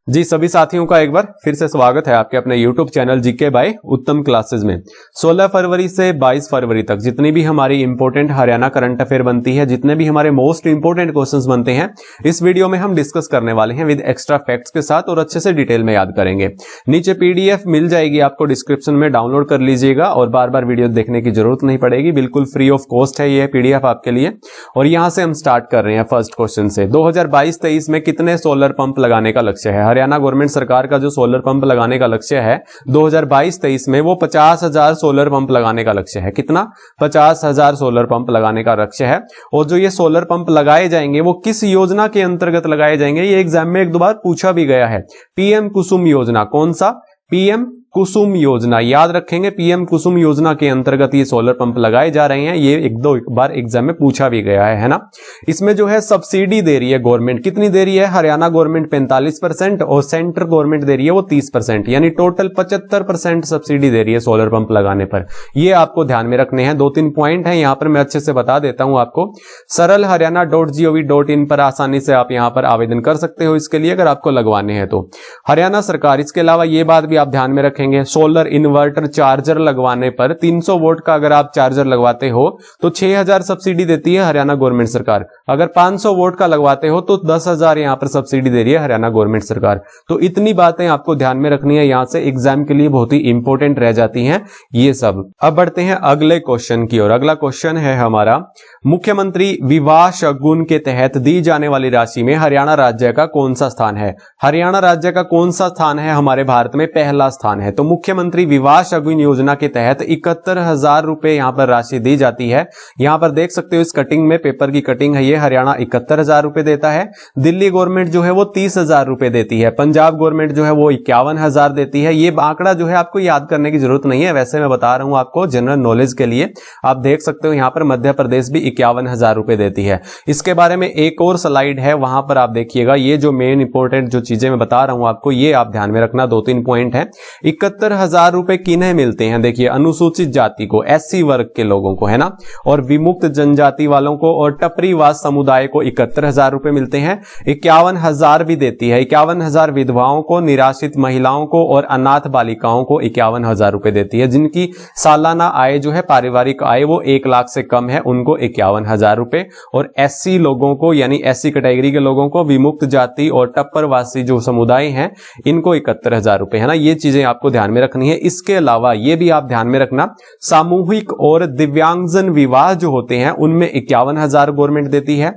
जी सभी साथियों का एक बार फिर से स्वागत है आपके अपने YouTube चैनल जीके बाय उत्तम क्लासेस में। 16 फरवरी से 22 फरवरी तक जितनी भी हमारी इंपॉर्टेंट हरियाणा करंट अफेयर बनती है, जितने भी हमारे मोस्ट इंपॉर्टेंट क्वेश्चंस बनते हैं, इस वीडियो में हम डिस्कस करने वाले हैं विद एक्स्ट्रा फैक्ट्स के साथ और अच्छे से डिटेल में याद करेंगे। नीचे PDF मिल जाएगी आपको, डिस्क्रिप्शन में डाउनलोड कर लीजिएगा और बार बार वीडियो देखने की जरूरत नहीं पड़ेगी, बिल्कुल फ्री ऑफ कॉस्ट है ये PDF आपके लिए। और यहां से हम स्टार्ट कर रहे हैं फर्स्ट क्वेश्चन से। 2022-23 में कितने सोलर पंप लगाने का लक्ष्य है? हरियाणा गवर्नमेंट सरकार का जो सोलर पंप लगाने का लक्ष्य है 2022-23 में, वो 50,000 सोलर पंप लगाने का लक्ष्य है। कितना? 50,000 सोलर पंप लगाने का लक्ष्य है। और जो ये सोलर पंप लगाए जाएंगे वो किस योजना के अंतर्गत लगाए जाएंगे? ये एग्जाम में एक दो बार पूछा भी गया है। PM कुसुम योजना। कौन सा? PM कुसुम योजना। याद रखेंगे, PM कुसुम योजना के अंतर्गत ये सोलर पंप लगाए जा रहे हैं। ये एक दो बार एग्जाम में पूछा भी गया है ना। इसमें जो है सब्सिडी दे रही है गवर्नमेंट, कितनी दे रही है? हरियाणा गवर्नमेंट 45% और सेंट्रल गवर्नमेंट दे रही है वो 30%, यानी टोटल 75% सब्सिडी दे रही है सोलर पंप लगाने पर। ये आपको ध्यान में रखने हैं। 2-3 पॉइंट है यहां पर, मैं अच्छे से बता देता हूं आपको। saralharyana.gov.in पर आसानी से आप यहां पर आवेदन कर सकते हो इसके लिए, अगर आपको लगवाने हैं तो। हरियाणा सरकार, इसके अलावा ये बात भी आप ध्यान में रखेंगे, सोलर इन्वर्टर चार्जर लगवाने पर 300 वोल्ट का अगर आप चार्जर लगवाते हो तो 6,000 सब्सिडी देती है हरियाणा गवर्नमेंट सरकार। अगर 500 वोल्ट का लगवाते हो तो 10,000 यहां पर सब्सिडी दे रही है हरियाणा गवर्नमेंट सरकार। तो इतनी बातें आपको ध्यान में रखनी है, यहां से एग्जाम के लिए बहुत ही इंपॉर्टेंट रह जाती हैं ये सब। अब बढ़ते हैं अगले क्वेश्चन की ओर। अगला क्वेश्चन है हमारा, मुख्यमंत्री विवाह शगुन के तहत दी जाने वाली राशि में हरियाणा राज्य का कौन सा स्थान है? हरियाणा राज्य का कौन सा स्थान है हमारे भारत में? पहला स्थान है। तो मुख्यमंत्री विवाह शगुन योजना के तहत 71,000 रुपए यहां पर राशि दी जाती है। यहां पर देख सकते हो इस कटिंग में, पेपर की कटिंग है ये। हरियाणा 71,000 रुपए देता है। दिल्ली गवर्नमेंट जो है वो 30,000 रुपए देती है। पंजाब गवर्नमेंट जो है वो 51,000 देती है। ये आंकड़ा जो है आपको याद करने की जरूरत नहीं है, वैसे मैं बता रहा हूं आपको जनरल नॉलेज के लिए। आप देख सकते हो यहां पर मध्य प्रदेश भी 51,000 रुपए देती है। इसके बारे में एक और स्लाइड है, वहां पर आप देखिएगा। ये जो मेन इंपॉर्टेंट जो चीजें मैं बता रहा हूं आपको, ये आप ध्यान में रखना। 2-3 पॉइंट है। 71,000 रुपए किन्हें मिलते हैं? देखिए, अनुसूचित जाति को, SC वर्ग के लोगों को, है ना, और विमुक्त जनजाति वालों को और टपरीवास समुदाय को 71,000 रुपए मिलते हैं। 51,000 भी देती है। 51,000 विधवाओं को, निराश्रित महिलाओं को और अनाथ बालिकाओं को 51,000 रुपए देती है। जिनकी सालाना आय जो है, पारिवारिक आय, वो 1 लाख से कम है, उनको 51,000 रुपए। और SC लोगों को, यानी SC कैटेगरी के लोगों को, विमुक्त जाति और टप्परवासी जो समुदाय हैं, इनको 71,000 रुपए, है ना। ये चीजें आपको ध्यान में रखनी है। इसके अलावा ये भी आप ध्यान में रखना, सामूहिक और दिव्यांगजन विवाह जो होते हैं उनमें 51,000 गवर्नमेंट देती है।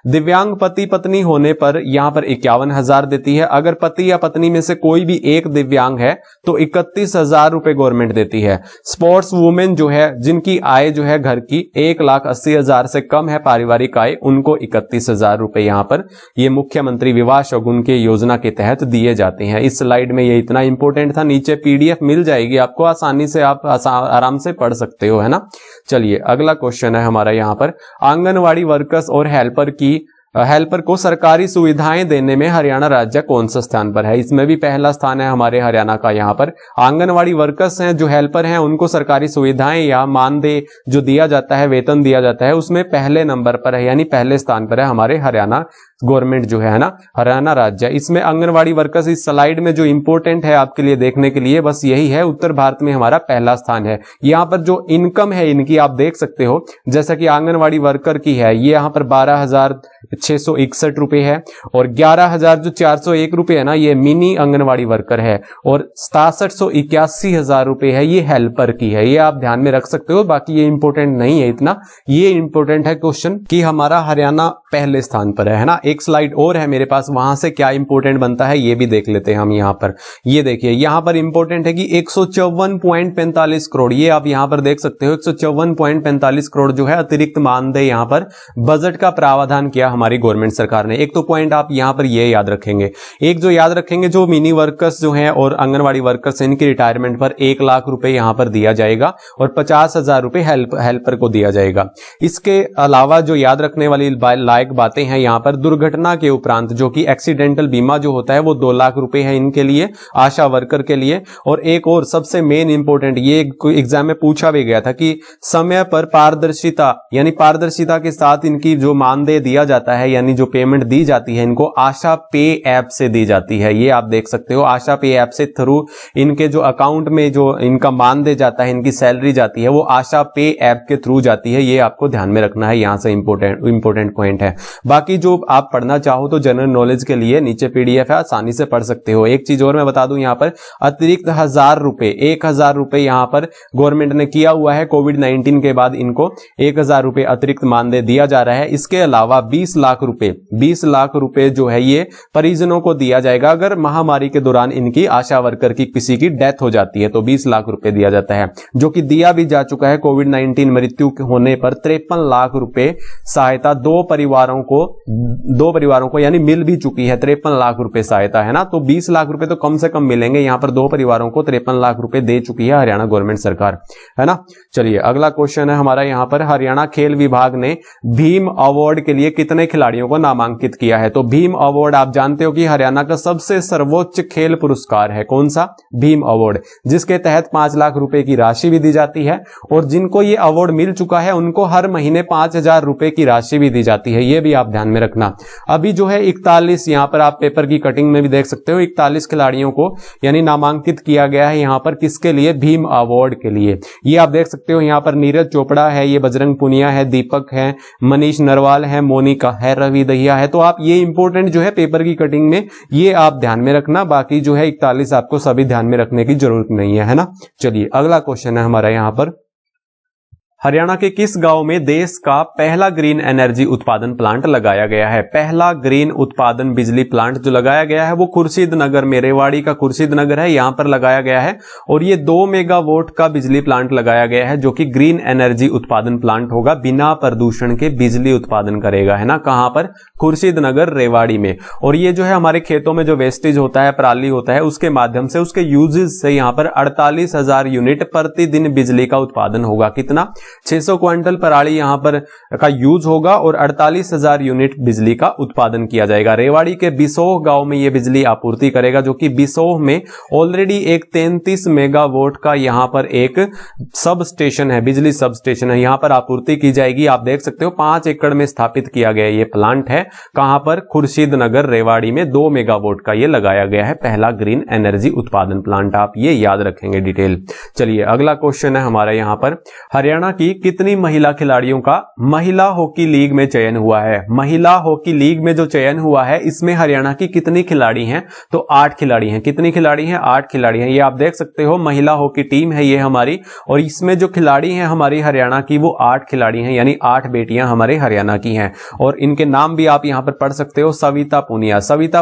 दिव्यांग पति पत्नी होने पर यहां पर 51,000 देती है। अगर पति या पत्नी में से कोई भी एक दिव्यांग है तो 31,000 रुपए गवर्नमेंट देती है। स्पोर्ट्स वुमेन जो है, जिनकी आय जो है घर की 1,80,000 से कम है पारिवारिक आय, उनको 31,000 रुपए यहां पर ये मुख्यमंत्री विवाह शगुन के योजना के तहत दिए जाते हैं। इस स्लाइड में ये इतना इंपॉर्टेंट था। नीचे PDF मिल जाएगी आपको, आसानी से आप आराम से पढ़ सकते हो, है ना। चलिए अगला क्वेश्चन है हमारा यहाँ पर, आंगनवाड़ी वर्कर्स और हेल्पर को सरकारी सुविधाएं देने में हरियाणा राज्य कौन सा स्थान पर है? इसमें भी पहला स्थान है हमारे हरियाणा का। यहाँ पर आंगनवाड़ी वर्कर्स हैं, जो हेल्पर हैं, उनको सरकारी सुविधाएं या मानदेय जो दिया जाता है, वेतन दिया जाता है, उसमें पहले नंबर पर है, यानी पहले स्थान पर है हमारे हरियाणा गवर्नमेंट जो है ना, हरियाणा राज्य। इसमें आंगनवाड़ी वर्कर्स, इस स्लाइड में जो इंपॉर्टेंट है आपके लिए देखने के लिए बस यही है, उत्तर भारत में हमारा पहला स्थान है। यहाँ पर जो इनकम है इनकी आप देख सकते हो, जैसा कि आंगनवाड़ी वर्कर की है, ये यहाँ पर 12,661 रुपए है, और 11,401 रुपए है ना, ये मिनी आंगनवाड़ी वर्कर है, और 67,81,000 रुपए है ये हेल्पर की है। ये आप ध्यान में रख सकते हो, बाकी ये इंपॉर्टेंट नहीं है इतना। ये इंपॉर्टेंट है क्वेश्चन कि हमारा हरियाणा पहले स्थान पर है ना। एक स्लाइड और है मेरे पास, वहां से क्या इंपॉर्टेंट बनता है ये भी देख लेते हैं हम। यहाँ पर ये देखिए, यहाँ पर इंपॉर्टेंट है कि 154.45 करोड़, ये आप यहाँ पर देख सकते हो, 154.45 करोड़ जो है अतिरिक्त मानदेय यहाँ पर बजट का प्रावधान किया हमारी गवर्नमेंट सरकार ने। एक तो पॉइंट आप यहाँ पर ये याद रखेंगे, एक जो याद रखेंगे, जो मिनी वर्कर्स जो हैं और आंगनवाड़ी वर्कर्स, इनकी रिटायरमेंट पर 1 लाख रुपए यहाँ पर दिया जाएगा और 50,000 रुपए हेल्पर को दिया जाएगा। इसके अलावा जो याद रखने वाली लायक बातें हैं यहाँ पर, दुर्घटना के उपरांत, जो कि एक्सीडेंटल बीमा जो होता है वो 2 लाख रुपए है इनके लिए, आशा वर्कर के लिए। और एक और सबसे मेन इंपॉर्टेंट, ये एग्जाम में पूछा भी गया था कि समय पर पारदर्शिता, यानी पारदर्शिता के साथ इनकी जो मानदेय दिया जाता है, यानी जो पेमेंट दी जाती है इनको आशा पे ऐप से दी जाती है। ये आप देख सकते हो, आशा पे ऐप से थ्रू इनके जो अकाउंट में जो इनका मानदेय जाता है, इनकी सैलरी जाती है, वो आशा पे ऐप के थ्रू जाती है। ये आपको ध्यान में रखना है, यहां से इंपॉर्टेंट पॉइंट है। बाकी जो आप पढ़ना चाहो तो जनरल नॉलेज के लिए नीचे पीडीएफ है, आसानी से पढ़ सकते हो। एक चीज और मैं बता दूं, यहां पर अतिरिक्त 1000 रुपए, 1000 रुपए यहां पर गवर्नमेंट ने किया हुआ है। कोविड-19 के बाद इनको 1000 रुपए अतिरिक्त मानदेय दिया जा रहा है। इसके अलावा 20 लाख रुपए जो है ये परिजनों को दिया जाएगा अगर महामारी के दौरान इनकी आशा वर्कर की किसी की डेथ हो जाती है तो 20 लाख रुपए दिया जाता है, जो कि दिया भी जा चुका है। कोविड-19 मृत्यु होने पर 53 लाख रुपए सहायता दो परिवारों को यानी मिल भी चुकी है। 53 लाख रुपए सहायता है ना, तो 20 लाख रुपए तो कम से कम मिलेंगे। यहां पर 2 परिवारों को 53 लाख रुपए दे चुकी है हरियाणा गवर्नमेंट सरकार, है ना। चलिए अगला क्वेश्चन है हमारा, यहां पर हरियाणा खेल विभाग ने भीम अवार्ड के लिए कितने खिलाड़ियों को नामांकित किया है। तो भीम अवार्ड आप जानते हो कि हरियाणा का सबसे सर्वोच्च खेल पुरस्कार है। कौन सा? भीम अवार्ड, जिसके तहत 5 लाख रुपए की राशि भी दी जाती है और जिनको ये अवार्ड मिल चुका है उनको हर महीने 5000 रुपए की राशि भी दी जाती है। ये भी आप ध्यान में रखना। अभी जो है 41, यहां पर आप पेपर की कटिंग में भी देख सकते हो, 41 खिलाड़ियों को यानी नामांकित किया गया है यहां पर, किसके लिए? भीम अवार्ड के लिए। ये आप देख सकते हो, यहां पर नीरज चोपड़ा है, ये बजरंग पुनिया है, दीपक है, मनीष नरवाल है, मोनिका है, रवि दहिया है। तो आप ये इंपॉर्टेंट जो है पेपर की कटिंग में ये आप ध्यान में रखना। बाकी जो है 41 आपको सभी ध्यान में रखने की जरूरत नहीं है ना। चलिए अगला क्वेश्चन है हमारा, यहां पर हरियाणा के किस गांव में देश का पहला ग्रीन एनर्जी उत्पादन प्लांट लगाया गया है? पहला ग्रीन उत्पादन बिजली प्लांट जो लगाया गया है वो खुर्शीद नगर में, रेवाड़ी का खुर्शीद नगर है, यहां पर लगाया गया है। और ये 2 मेगावाट का बिजली प्लांट लगाया गया है, जो कि ग्रीन एनर्जी उत्पादन प्लांट होगा, बिना प्रदूषण के बिजली उत्पादन करेगा, है ना। कहां पर? खुर्शीद नगर, रेवाड़ी में। और ये जो है हमारे खेतों में जो वेस्टेज होता है, पराली होता है, उसके माध्यम से, उसके यूजेस से यहां पर 48,000 यूनिट प्रतिदिन बिजली का उत्पादन होगा। कितना? 600 क्विंटल पराली यहां पर का यूज होगा और 48,000 यूनिट बिजली का उत्पादन किया जाएगा। रेवाड़ी के बिसोह गांव में यह बिजली आपूर्ति करेगा, जो कि बिसोह में ऑलरेडी एक 33 मेगावाट का यहां पर एक सब स्टेशन है, बिजली सब स्टेशन है, यहां पर आपूर्ति की जाएगी। आप देख सकते हो 5 एकड़ में स्थापित किया गया ये प्लांट है। कहां पर? खुर्शीद नगर, रेवाड़ी में 2 मेगावाट का ये लगाया गया है पहला ग्रीन एनर्जी उत्पादन प्लांट। आप ये याद रखेंगे डिटेल। चलिए अगला क्वेश्चन है हमारा, यहां पर हरियाणा की कितनी महिला खिलाड़ियों का महिला हॉकी लीग में चयन हुआ है? महिला हॉकी लीग में जो चयन हुआ है इसमें हरियाणा की कितनी खिलाड़ी हैं? तो 8 खिलाड़ी हैं। कितनी खिलाड़ी हैं? 8 खिलाड़ी हैं। ये आप देख सकते हो महिला हॉकी टीम है ये हमारी, और इसमें जो खिलाड़ी हैं हमारी हरियाणा की वो 8 खिलाड़ी हैं, यानी 8 बेटियां हमारे हरियाणा की हैं। और इनके नाम भी आप यहां पर पढ़ सकते हो। सविता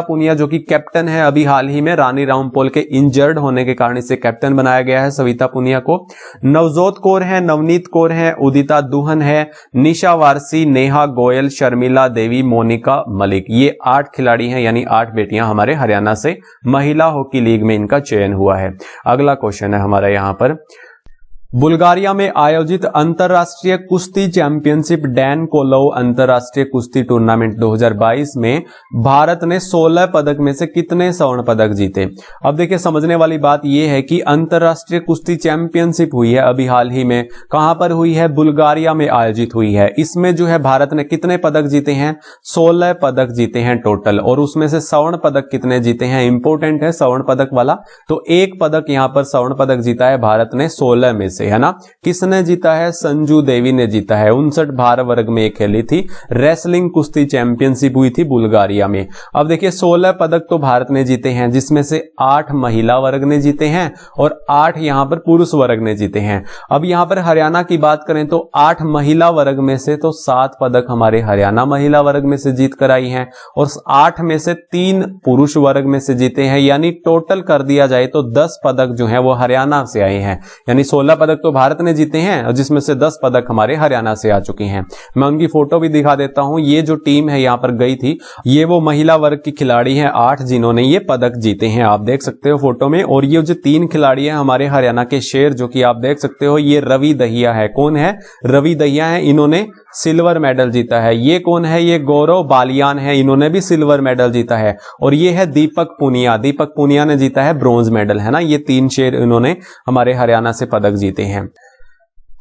पुनिया जो कि कैप्टन है, अभी हाल ही में रानी रामपोल के इंजर्ड होने के कारण इसे कैप्टन बनाया गया है, सविता पुनिया को। नवजोत कौर है, नवनीत कौर है, उदिता दुहन है, निशा वारसी, नेहा गोयल, शर्मिला देवी, मोनिका मलिक। ये 8 खिलाड़ी हैं, यानी 8 बेटियां हमारे हरियाणा से महिला हॉकी लीग में इनका चयन हुआ है। अगला क्वेश्चन है हमारा, यहां पर बुल्गारिया में आयोजित अंतरराष्ट्रीय कुश्ती चैंपियनशिप डैन कोलोव अंतरराष्ट्रीय कुश्ती टूर्नामेंट 2022 में भारत ने 16 पदक में से कितने स्वर्ण पदक जीते? अब देखिए समझने वाली बात यह है कि अंतरराष्ट्रीय कुश्ती चैंपियनशिप हुई है अभी हाल ही में, कहां पर हुई है? बुल्गारिया में आयोजित हुई है। इसमें जो है भारत ने कितने पदक जीते हैं? 16 पदक जीते हैं टोटल। और उसमें से स्वर्ण पदक कितने जीते हैं? इंपॉर्टेंट है स्वर्ण पदक वाला। तो 1 पदक यहां पर स्वर्ण पदक जीता है भारत ने 16 में से, है ना। किसने जीता है? संजू देवी ने जीता है। 59 भार वर्ग में खेली थी, रेसलिंग कुश्ती चैंपियनशिप हुई थी बुल्गारिया में। अब देखिए 16 पदक तो भारत ने जीते हैं, जिसमें से 8 महिला वर्ग ने जीते हैं और 8 यहां पर पुरुष वर्ग ने जीते हैं। अब यहां पर हरियाणा की बात करें तो 8 महिला वर्ग में से तो 7 पदक हमारे हरियाणा महिला वर्ग में से जीत कर आई हैं और 8 में से 3 पुरुष वर्ग में से जीते हैं, यानी टोटल कर दिया जाए तो 10 पदक जो है वो हरियाणा से आए हैं। यानी 16 पदक पदक तो भारत ने जीते हैं, जिसमें से 10 पदक हमारे हरियाणा से आ चुके हैं। मैं उनकी फोटो भी दिखा देता हूं। ये जो टीम है यहाँ पर गई थी, ये वो महिला वर्ग की खिलाड़ी हैं 8 जिन्होंने ये पदक जीते हैं, आप देख सकते हो फोटो में। और ये जो 3 खिलाड़ी हैं हमारे हरियाणा के शेर, जो कि आप देख सकते हो, ये रवि दहिया है। कौन है? रवि दहिया है, इन्होंने सिल्वर मेडल जीता है। ये कौन है? ये गौरव बालियान है, इन्होंने भी सिल्वर मेडल जीता है। और ये है दीपक पुनिया, दीपक पुनिया ने जीता है ब्रॉन्ज मेडल, है ना। ये 3 शेर इन्होंने हमारे हरियाणा से पदक जीते हैं।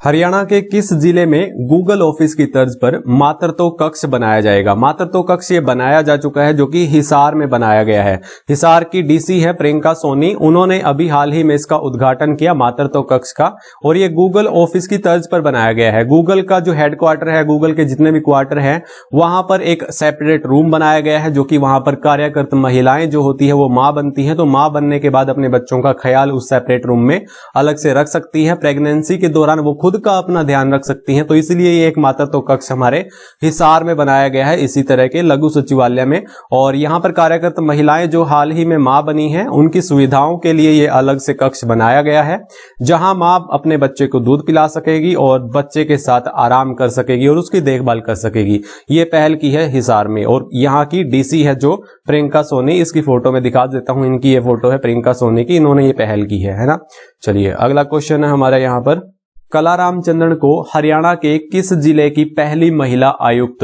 हरियाणा के किस जिले में गूगल ऑफिस की तर्ज पर मातृत्व कक्ष बनाया जाएगा? मातृत्व कक्ष ये बनाया जा चुका है, जो कि हिसार में बनाया गया है। हिसार की डीसी है प्रियंका सोनी, उन्होंने अभी हाल ही में इसका उद्घाटन किया मातृत्व कक्ष का। और ये गूगल ऑफिस की तर्ज पर बनाया गया है। गूगल का जो हेडक्वार्टर है, गूगल के जितने भी क्वार्टर है, वहां पर एक सेपरेट रूम बनाया गया है, जो कि वहां पर कार्यरत महिलाएं जो होती है वो मां बनती है, तो मां बनने के बाद अपने बच्चों का ख्याल उस सेपरेट रूम में अलग से रख सकती है। प्रेगनेंसी के दौरान वो खुद का अपना ध्यान रख सकती हैं, तो इसलिए ये एक मातृत्व कक्ष हमारे हिसार में बनाया गया है, इसी तरह के लघु सचिवालय में। और यहां पर कार्यरत महिलाएं जो हाल ही में मां बनी हैं, उनकी सुविधाओं के लिए ये अलग से कक्ष बनाया गया है, जहां मां अपने बच्चे को दूध पिला सकेगी और बच्चे के साथ आराम कर सकेगी और उसकी देखभाल कर सकेगी। ये पहल की है हिसार में। और यहाँ की डीसी है जो प्रियंका सोनी, इसकी फोटो में दिखा देता हूं, इनकी ये फोटो है प्रियंका सोनी की, इन्होंने ये पहल की है ना। चलिए अगला क्वेश्चन है हमारा यहाँ पर, कला रामचंद्रन को हरियाणा के किस जिले की पहली महिला आयुक्त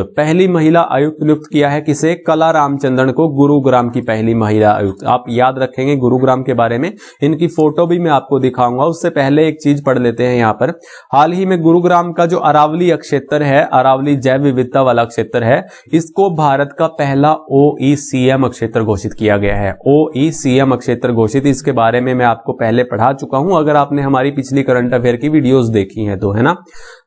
नियुक्त किया है? किसे? कला रामचंद्रन को गुरुग्राम की पहली महिला आयुक्त। आप याद रखेंगे गुरुग्राम के बारे में, इनकी फोटो भी मैं आपको दिखाऊंगा। उससे पहले एक चीज पढ़ लेते हैं यहाँ पर। हाल ही में गुरुग्राम का जो अरावली क्षेत्र है, अरावली जैव विविधता वाला क्षेत्र है, इसको भारत का पहला OECM क्षेत्र घोषित किया गया है। OECM क्षेत्र घोषित, इसके बारे में मैं आपको पहले पढ़ा चुका हूं, अगर आपने हमारी पिछली करंट अफेयर की वीडियोस देखी हैं तो, है ना।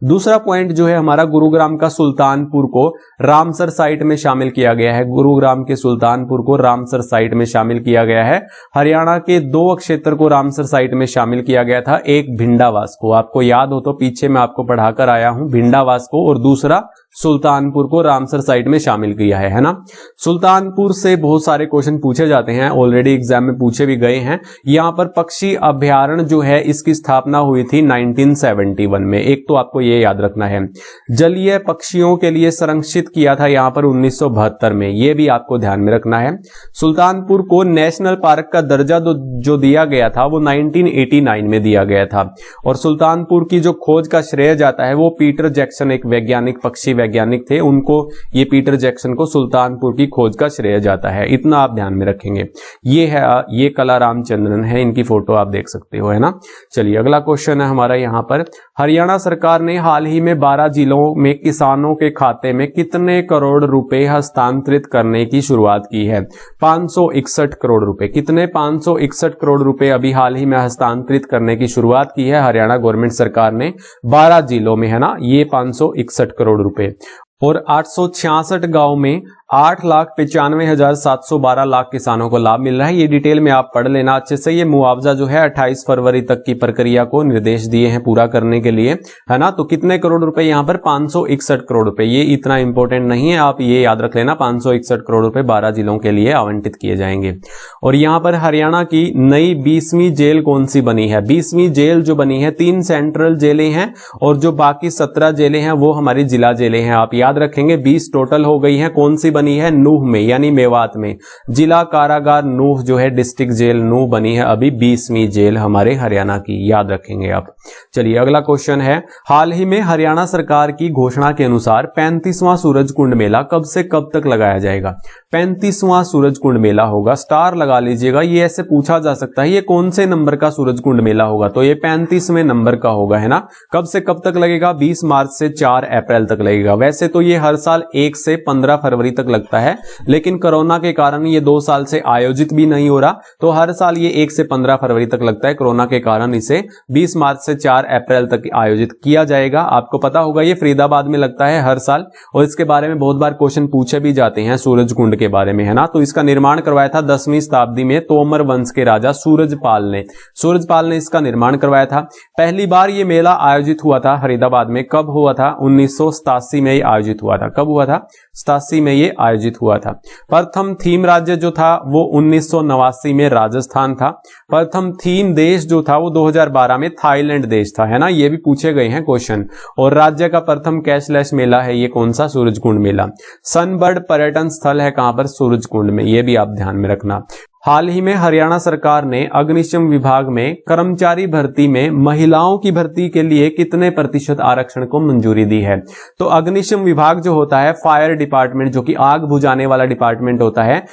दूसरा पॉइंट जो है हमारा, गुरुग्राम का सुल्तानपुर को रामसर साइट में शामिल किया गया है। गुरुग्राम के सुल्तानपुर को रामसर साइट में शामिल किया गया है। हरियाणा के 2 क्षेत्र को रामसर साइट में शामिल किया गया था, एक भिंडावास को, आपको याद हो तो पीछे मैं आपको पढ़ाकर आया हूं भिंडावास को, और दूसरा सुल्तानपुर को रामसर साइट में शामिल किया है ना। सुल्तानपुर से बहुत सारे क्वेश्चन पूछे जाते हैं, ऑलरेडी एग्जाम में पूछे भी गए हैं। यहां पर पक्षी अभ्यारण्य जो है, इसकी स्थापना हुई थी 1971 में, एक तो आपको ये याद रखना है। जलीय पक्षियों के लिए संरक्षित किया था यहां पर 1972 में, ये भी आपको ध्यान में रखना है। सुल्तानपुर को नेशनल पार्क का दर्जा जो दिया गया था वो 1989 में दिया गया था। और सुल्तानपुर की जो खोज का श्रेय जाता है वो पीटर जैक्सन, एक वैज्ञानिक, पक्षी वैज्ञानिक थे, उनको, ये पीटर जैक्सन को सुल्तानपुर की खोज का श्रेय जाता है, इतना आप ध्यान में रखेंगे। ये है, ये कला रामचंद्रन है, इनकी फोटो आप देख सकते हो, है ना। चलिए अगला क्वेश्चन है हमारा यहाँ पर, हरियाणा सरकार ने हाल ही में 12 जिलों में किसानों के खाते में कितने करोड़ रुपए हस्तांतरित करने की शुरुआत की है? 561 करोड़ रुपए। कितने? 561 करोड़ रुपए अभी हाल ही में हस्तांतरित करने की शुरुआत की है हरियाणा गवर्नमेंट सरकार ने 12 जिलों में, है ना। ये 561 करोड़ रुपए। और 866 गांव में 8,95,712 लाख किसानों को लाभ मिल रहा है। ये डिटेल में आप पढ़ लेना अच्छे से। ये मुआवजा जो है 28 फरवरी तक की प्रक्रिया को निर्देश दिए हैं पूरा करने के लिए, है ना। तो कितने करोड़ रुपए यहाँ पर? 561 करोड़ रुपए। ये इतना इंपॉर्टेंट नहीं है, आप ये याद रख लेना, 561 करोड़ रुपए 12 जिलों के लिए आवंटित किए जाएंगे। और यहाँ पर हरियाणा की नई 20वीं जेल कौन सी बनी है? 20वीं जेल जो बनी है, 3 सेंट्रल जेलें हैं और जो बाकी 17 जेलें हैं वो हमारी जिला जेलें हैं। आप याद रखेंगे 20 टोटल हो गई हैं। कौन सी बनी है? नूह में, यानी मेवात में। जिला कारागार नूह जो है, डिस्ट्रिक्ट जेल नूह बनी है अभी 20वीं जेल हमारे हरियाणा की, याद रखेंगे आप। चलिए अगला क्वेश्चन है, हाल ही में हरियाणा सरकार की घोषणा के अनुसार 35वां सूरजकुंड मेला कब से कब तक लगाया जाएगा? 35वां सूरजकुंड मेला होगा, स्टार लगा लीजिएगा। ये ऐसे पूछा जा सकता है ये कौन से नंबर का सूरजकुंड मेला होगा, तो ये 35वें नंबर का होगा, है ना। कब से कब तक लगेगा? 20 मार्च से 4 अप्रैल तक लगेगा। वैसे तो ये हर साल 1 से 15 फरवरी तक लगता है, लेकिन कोरोना के कारण ये 2 साल से आयोजित भी नहीं हो रहा, तो हर साल ये 1 से 15 फरवरी तक लगता है। कोरोना के कारण इसे 20 मार्च से 4 अप्रैल तक आयोजित किया जाएगा। आपको पता होगा ये फरीदाबाद में लगता है हर साल, और इसके बारे में बहुत बार क्वेश्चन पूछे भी जाते हैं सूरजकुंड के बारे में, है ना। तो इसका निर्माण करवाया था 10वीं शताब्दी में तोमर वंश के राजा सूरजपाल ने इसका निर्माण करवाया था। पहली बार ये मेला आयोजित हुआ था फरीदाबाद में, कब हुआ था? 1987 में ये आयोजित हुआ था। कब हुआ था? 87 में ये आयोजित हुआ था। प्रथम थीम राज्य जो था वो 1989 में राजस्थान था। प्रथम थीम देश जो था वो 2012 में थाईलैंड देश था, है ना, ये भी पूछे गए हैं क्वेश्चन। और राज्य का प्रथम कैशलेस मेला है ये कौन सा? सूरजकुंड मेला। सनबर्ड पर्यटन स्थल है कहां पर? सूरजकुंड में, ये भी आप ध्यान में रखना। हाल ही में हरियाणा सरकार ने अग्निशम विभाग में कर्मचारी भर्ती में महिलाओं की भर्ती के लिए कितने प्रतिशत आरक्षण को मंजूरी दी है? तो अग्निशम विभाग जो होता है, फायर डिपार्टमेंट, जो कि आग बुझाने वाला डिपार्टमेंट होता है,